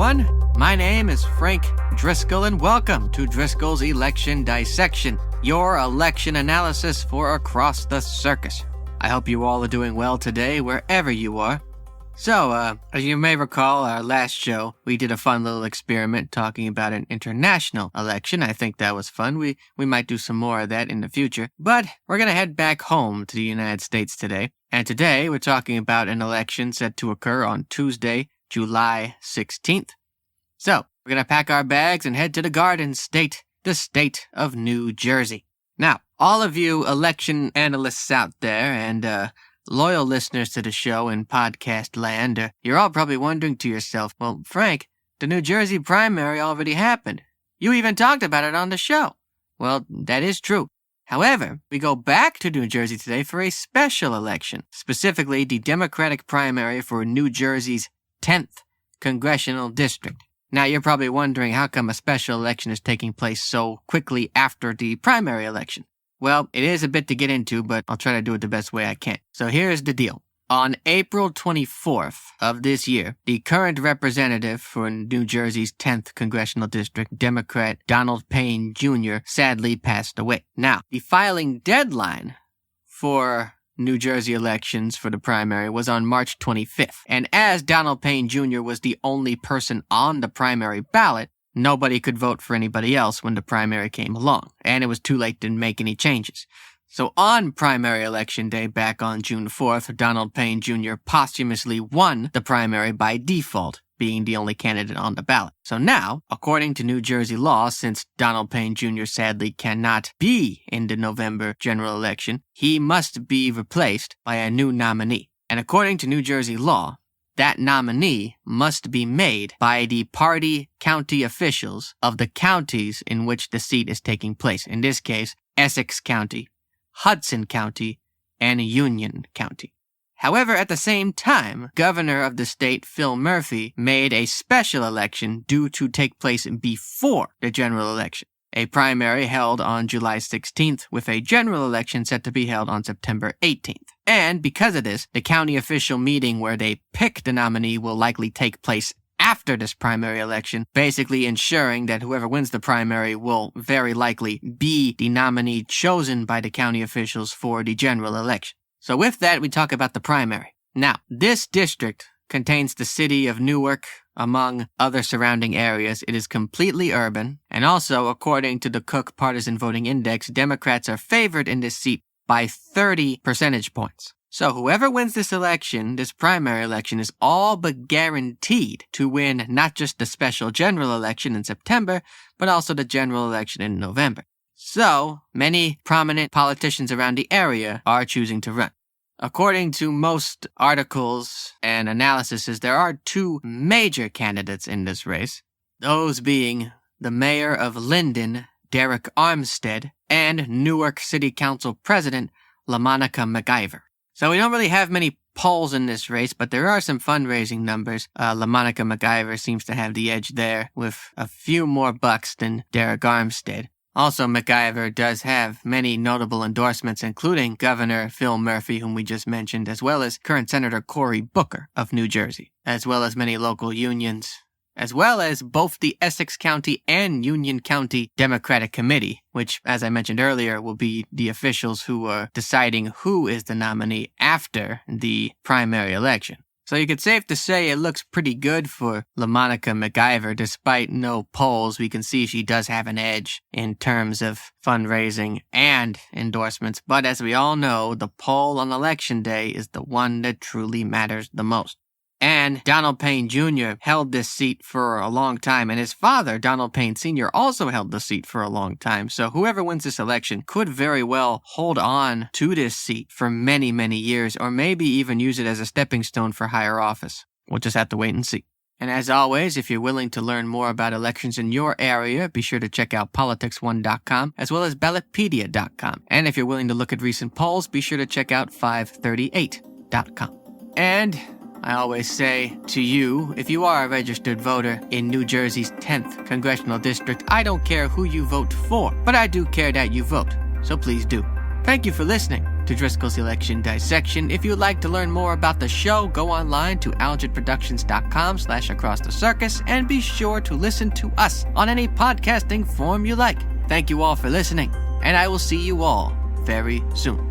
everyone. My name is Frank Driscoll, and welcome to Driscoll's Election Dissection, your election analysis for across the circus. I hope you all are doing well today, wherever you are. So, as you may recall, our last show, we did a fun little experiment talking about an international election. I think that was fun. We might do some more of that in the future. But we're going to head back home to the United States today. And today, we're talking about an election set to occur on Tuesday, July 16th. So, we're going to pack our bags and head to the Garden State, the state of New Jersey. Now, all of you election analysts out there and loyal listeners to the show in podcast land, you're all probably wondering to yourself, well, Frank, the New Jersey primary already happened. You even talked about it on the show. Well, that is true. However, we go back to New Jersey today for a special election, specifically the Democratic primary for New Jersey's 10th congressional district. Now, you're probably wondering how come a special election is taking place so quickly after the primary election. Well, it is a bit to get into, but I'll try to do it the best way I can. So here's the deal. On April 24th of this year, the current representative for New Jersey's 10th congressional district, Democrat Donald Payne Jr., sadly passed away. Now, the filing deadline for New Jersey elections for the primary was on March 25th. And as Donald Payne Jr. was the only person on the primary ballot, nobody could vote for anybody else when the primary came along, and it was too late to make any changes. So on primary election day back on June 4th, Donald Payne Jr. posthumously won the primary by default, being the only candidate on the ballot. So now, according to New Jersey law, since Donald Payne Jr. sadly cannot be in the November general election, he must be replaced by a new nominee. And according to New Jersey law, that nominee must be made by the party county officials of the counties in which the seat is taking place. In this case, Essex County, Hudson County, and Union County. However, at the same time, Governor of the state, Phil Murphy, made a special election due to take place before the general election. A primary held on July 16th with a general election set to be held on September 18th. And because of this, the county official meeting where they pick the nominee will likely take place after this primary election, basically ensuring that whoever wins the primary will very likely be the nominee chosen by the county officials for the general election. So with that, we talk about the primary. Now, this district contains the city of Newark, among other surrounding areas. It is completely urban, and also, according to the Cook Partisan Voting Index, Democrats are favored in this seat by 30 percentage points. So whoever wins this election, this primary election, is all but guaranteed to win not just the special general election in September, but also the general election in November. So, many prominent politicians around the area are choosing to run. According to most articles and analyses, there are two major candidates in this race, those being the mayor of Linden, Derek Armstead, and Newark City Council President, LaMonica McIver. So we don't really have many polls in this race, but there are some fundraising numbers. LaMonica McIver seems to have the edge there with a few more bucks than Derek Armstead. Also, McIver does have many notable endorsements, including Governor Phil Murphy, whom we just mentioned, as well as current Senator Cory Booker of New Jersey, as well as many local unions, as well as both the Essex County and Union County Democratic Committee, which, as I mentioned earlier, will be the officials who are deciding who is the nominee after the primary election. So you could safe to say it looks pretty good for LaMonica McIver. Despite no polls, we can see she does have an edge in terms of fundraising and endorsements. But as we all know, the poll on election day is the one that truly matters the most. And Donald Payne Jr. held this seat for a long time, and his father, Donald Payne Sr., also held the seat for a long time. So whoever wins this election could very well hold on to this seat for many, many years, or maybe even use it as a stepping stone for higher office. We'll just have to wait and see. And as always, if you're willing to learn more about elections in your area, be sure to check out politics1.com as well as ballotpedia.com. And if you're willing to look at recent polls, be sure to check out 538.com. And I always say to you, if you are a registered voter in New Jersey's 10th congressional district, I don't care who you vote for, but I do care that you vote, so please do. Thank you for listening to to Driscoll's Election Dissection. If you'd like to learn more about the show, go online to alginproductions.com/acrossthecircus and be sure to listen to us on any podcasting form you like. Thank you all for listening, and I will see you all very soon.